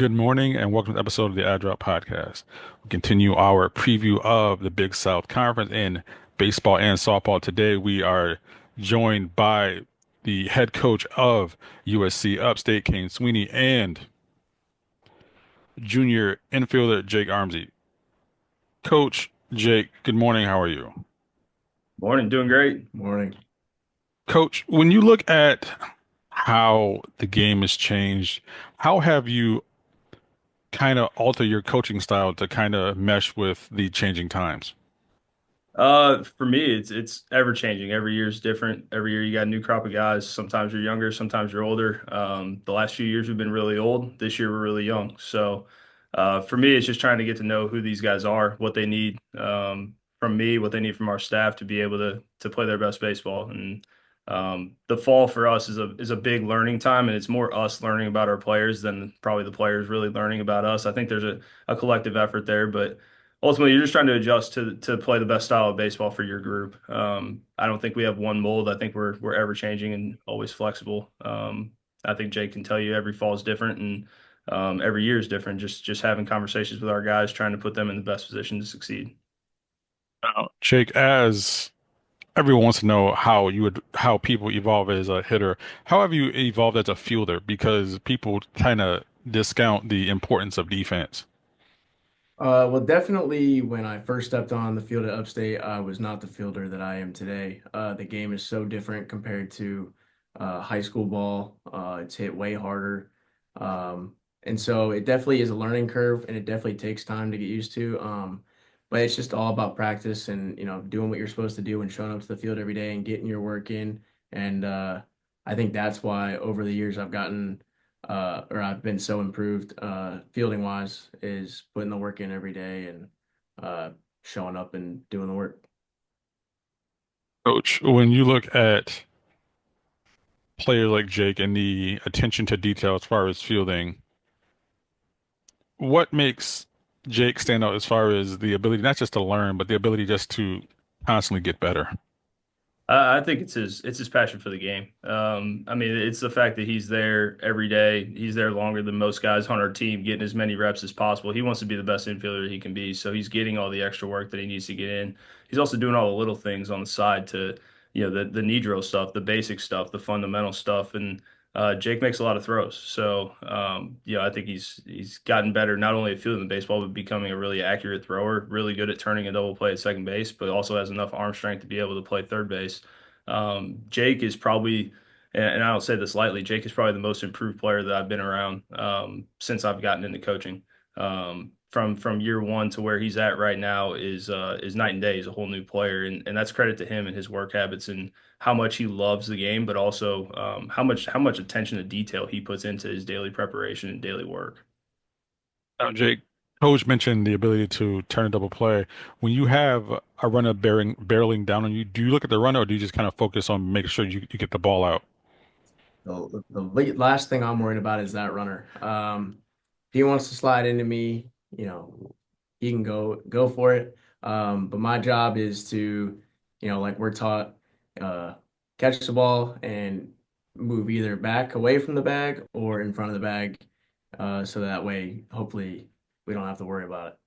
Good morning and welcome to the episode of the Ad Drop Podcast. We continue our preview of the Big South Conference in baseball and softball. Today we are joined by the head coach of USC Upstate, Kane Sweeney, and junior infielder Jake Armsey. Coach Jake, good morning. How are you? Morning, doing great. Morning. Coach, when you look at how the game has changed, how have you kind of alter your coaching style to kind of mesh with the changing times? For me, it's ever changing. Every year is different. Every year you got a new crop of guys. Sometimes you're younger, sometimes you're older. The last few years we've been really old. This year we're really young. So, for me, it's just trying to get to know who these guys are, what they need from me, what they need from our staff to be able to play their best baseball. And the fall for us is a big learning time, and it's more us learning about our players than probably the players really learning about us. I think there's a collective effort there, but ultimately you're just trying to adjust to play the best style of baseball for your group. I don't think we have one mold. I think we're ever changing and always flexible. I think Jake can tell you every fall is different and every year is different. Just having conversations with our guys, trying to put them in the best position to succeed. Jake, as everyone wants to know how people evolve as a hitter, how have you evolved as a fielder? Because people kind of discount the importance of defense. Well, definitely when I first stepped on the field at Upstate, I was not the fielder that I am today. The game is so different compared to high school ball. It's hit way harder. And so it definitely is a learning curve and it definitely takes time to get used to. But it's just all about practice and, doing what you're supposed to do and showing up to the field every day and getting your work in. And I think that's why over the years or I've been so improved fielding wise is putting the work in every day and uh, showing up and doing the work. Coach, when you look at players like Jake and the attention to detail as far as fielding, what makes Jake stand out as far as the ability not just to learn, but the ability just to constantly get better? I think it's his passion for the game. I mean, it's the fact that he's there every day. He's there longer than most guys on our team, getting as many reps as possible. He wants to be the best infielder he can be, so he's getting all the extra work that he needs to get in. He's also doing all the little things on the side to, the knee drill stuff, the basic stuff, the fundamental stuff, and Jake makes a lot of throws. So, I think he's gotten better not only at fielding the baseball, but becoming a really accurate thrower, really good at turning a double play at second base, but also has enough arm strength to be able to play third base. Jake is probably, and I don't say this lightly, Jake is probably the most improved player that I've been around since I've gotten into coaching. From year one to where he's at right now is night and day. He's a whole new player, and that's credit to him and his work habits and how much he loves the game, but also how much attention to detail he puts into his daily preparation and daily work. Now, Jake, Coach mentioned the ability to turn a double play. When you have a runner barreling down on you, do you look at the runner or do you just kind of focus on making sure you get the ball out? Last thing I'm worried about is that runner. If he wants to slide into me, he can go for it. But my job is to, like we're taught, uh, catch the ball and move either back away from the bag or in front of the bag, so that way, hopefully, we don't have to worry about it.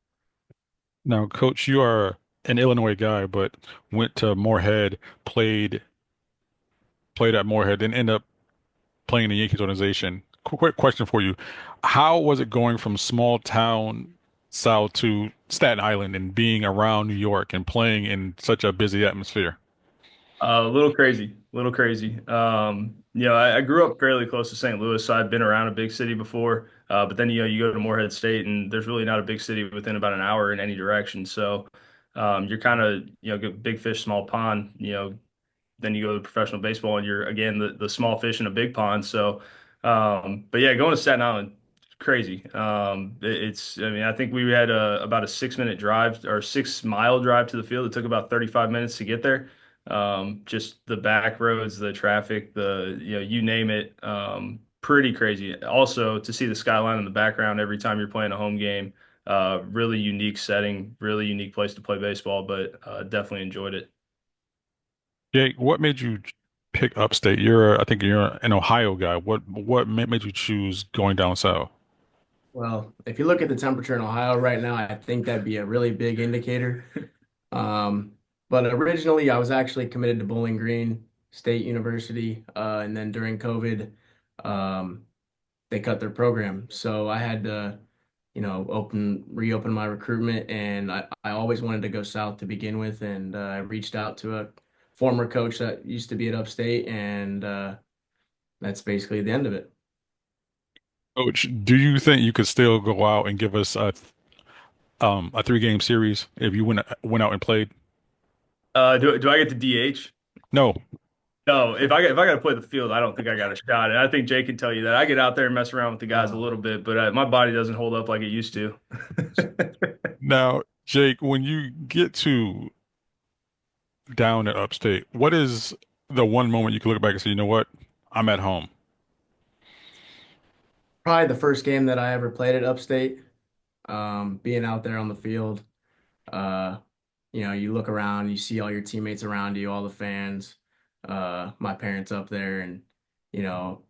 Now, Coach, you are an Illinois guy, but went to Moorhead, played at Moorhead, then ended up playing in the Yankees organization. Quick question for you. How was it going from small town South to Staten Island and being around New York and playing in such a busy atmosphere? A little crazy, little crazy. I grew up fairly close to St. Louis, so I've been around a big city before. But then, you go to Morehead State, and there's really not a big city within about an hour in any direction. So, you're kind of, get big fish, small pond. Then you go to professional baseball, and you're again the small fish in a big pond. So, but yeah, going to Staten Island, crazy. I mean, I think we had about a 6 minute drive or 6 mile drive to the field. It took about 35 minutes to get there. Just the back roads, the traffic, you name it. Pretty crazy. Also, to see the skyline in the background every time you're playing a home game, really unique setting, really unique place to play baseball, but definitely enjoyed it. Jake, what made you pick upstate? I think you're an Ohio guy. What made you choose going down south? Well, if you look at the temperature in Ohio right now, I think that'd be a really big indicator. Um, but originally, I was actually committed to Bowling Green State University, and then during COVID, um, they cut their program, so I had to, reopen my recruitment, and I always wanted to go south to begin with, and I reached out to a former coach that used to be at Upstate, and that's basically the end of it. Coach, do you think you could still go out and give us a three-game series if you went out and played? Do I get the DH? No. No, if I got to play the field, I don't think I got a shot. And I think Jake can tell you that. I get out there and mess around with the guys a Uh, little bit, but my body doesn't hold up like it used to. Now, Jake, when you get to down at Upstate, what is the one moment you can look back and say, you know what? I'm at home. Probably the first game that I ever played at Upstate, being out there on the field. Uh, you look around, you see all your teammates around you, all the fans, my parents up there, and you know,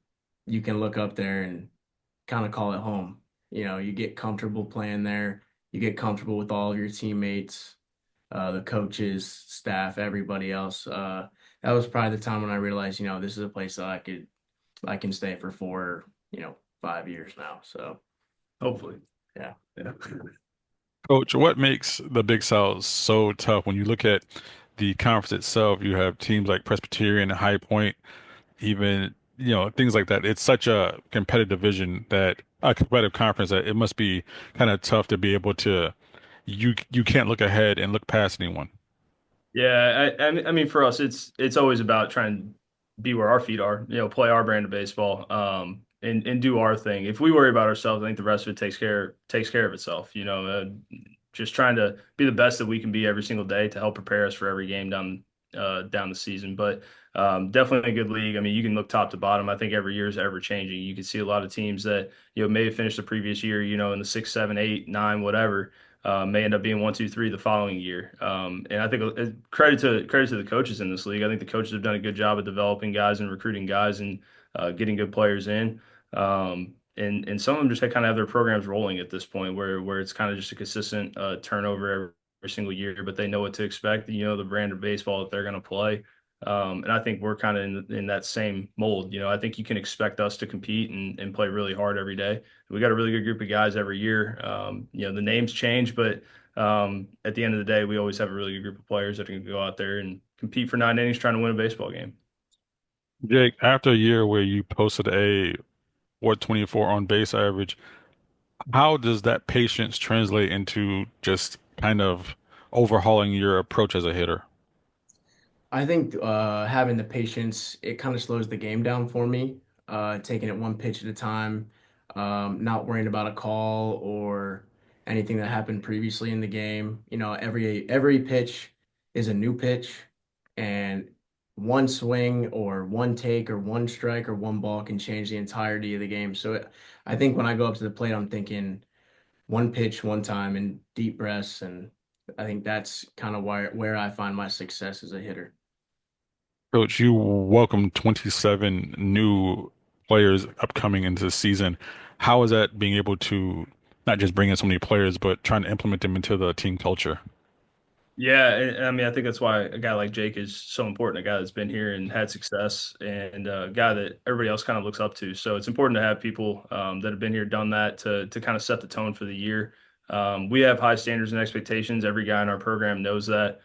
you can look up there and kind of call it home. You get comfortable playing there, you get comfortable with all of your teammates, the coaches, staff, everybody else. That was probably the time when I realized, this is a place that I can stay for 5 years now. So Hopefully. yeah. Yeah. Coach, what makes the Big South so tough? When you look at the conference itself, you have teams like Presbyterian and High Point, even, things like that. It's such a competitive division that a competitive conference that it must be kind of tough to be able to you can't look ahead and look past anyone. Yeah, I mean, for us, it's always about trying to be where our feet are, play our brand of baseball, and do our thing. If we worry about ourselves, I think the rest of it takes care of itself. Just trying to be the best that we can be every single day to help prepare us for every game down the season. But definitely a good league. I mean, you can look top to bottom. I think every year is ever changing. You can see a lot of teams that may have finished the previous year, in the six, seven, eight, nine, whatever may end up being one, two, three the following year. And I think credit to the coaches in this league. I think the coaches have done a good job of developing guys and recruiting guys and getting good players in. And some of them just kind of have their programs rolling at this point, where it's kind of just a consistent turnover every single year, but they know what to expect. The brand of baseball that they're going to play. And I think we're kind of in that same mold. I think you can expect us to compete and play really hard every day. We got a really good group of guys every year. The names change, but at the end of the day, we always have a really good group of players that can go out there and compete for 9 innings trying to win a baseball game. Jake, after a year where you posted a 24 on base average, how does that patience translate into just kind of overhauling your approach as a hitter? I think having the patience, it kind of slows the game down for me. Taking it one pitch at a time, not worrying about a call or anything that happened previously in the game. Every pitch is a new pitch, and one swing or one take or one strike or one ball can change the entirety of the game. So I think when I go up to the plate, I'm thinking one pitch, one time, and deep breaths, and I think that's kind of where I find my success as a hitter. Coach, you welcome 27 new players upcoming into the season. How is that being able to not just bring in so many players, but trying to implement them into the team culture? Yeah, and I mean, I think that's why a guy like Jake is so important, a guy that's been here and had success, and a guy that everybody else kind of looks up to. So it's important to have people that have been here, done that to kind of set the tone for the year. We have high standards and expectations. Every guy in our program knows that.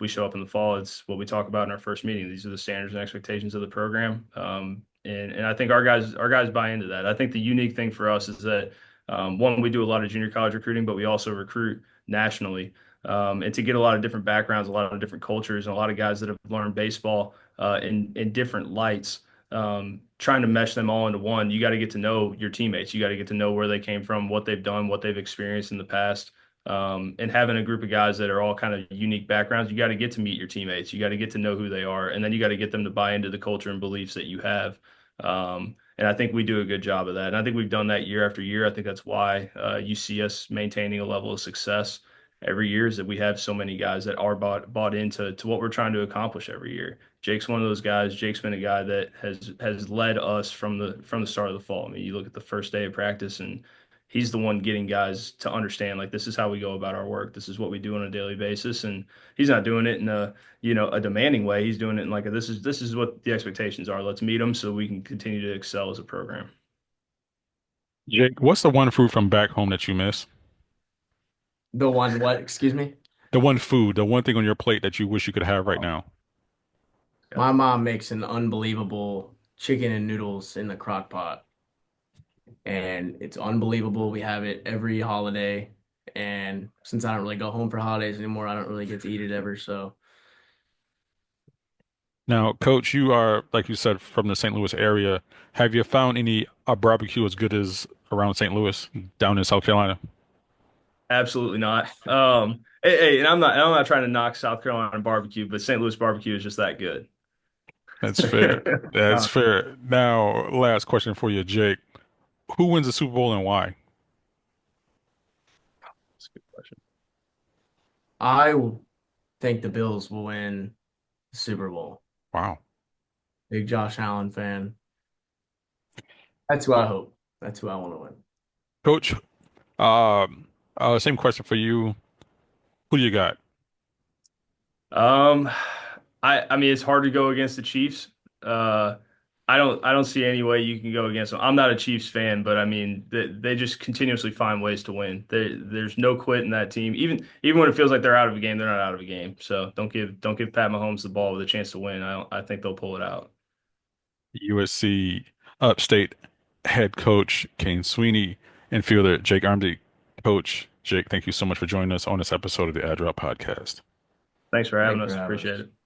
We show up in the fall. It's what we talk about in our first meeting. These are the standards and expectations of the program. And I think our guys buy into that. I think the unique thing for us is that one, we do a lot of junior college recruiting, but we also recruit nationally and to get a lot of different backgrounds, a lot of different cultures, and a lot of guys that have learned baseball in different lights. Trying to mesh them all into one, you got to get to know your teammates. You got to get to know where they came from, what they've done, what they've experienced in the past. And having a group of guys that are all kind of unique backgrounds, you got to get to meet your teammates. You got to get to know who they are, and then you got to get them to buy into the culture and beliefs that you have. And I think we do a good job of that. And I think we've done that year after year. I think that's why you see us maintaining a level of success every year is that we have so many guys that are bought into what we're trying to accomplish every year. Jake's one of those guys. Jake's been a guy that has led us from the start of the fall. I mean, you look at the first day of practice and he's the one getting guys to understand like this is how we go about our work. This is what we do on a daily basis. And he's not doing it in a demanding way. He's doing it in like this is what the expectations are. Let's meet them so we can continue to excel as a program. Jake, what's the one food from back home that you miss? The one, what? Excuse me? The one food, the one thing on your plate that you wish you could have right now. Yeah. My mom makes an unbelievable chicken and noodles in the crock pot, and it's unbelievable. We have it every holiday, and since I don't really go home for holidays anymore, I don't really get to eat it ever. So, Now, Coach, you are, like you said, from the St. Louis area. Have you found any barbecue as good as around St. Louis, down in South Carolina? Absolutely not. Hey, and I'm not trying to knock South Carolina barbecue, but St. Louis barbecue is just that good. That's fair. That's Uh, fair. Now, last question for you, Jake. Who wins the Super Bowl and why? that's a good question. I think the Bills will win the Super Bowl. Wow. Big Josh Allen fan. That's who I hope. That's who I want to win. Coach, same question for you. Who do you got? Um, I mean it's hard to go against the Chiefs. Uh, I don't see any way you can go against them. I'm not a Chiefs fan, but I mean they just continuously find ways to win. There's no quit in that team. Even when it feels like they're out of a game, they're not out of a game. So don't give Pat Mahomes the ball with a chance to win. I think they'll pull it out. USC Upstate head coach Kane Sweeney, infielder Jake Armsey. Coach Jake, thank you so much for joining us on this episode of the Ad Drop Podcast. Thanks for having Thanks for us. having Appreciate us. it.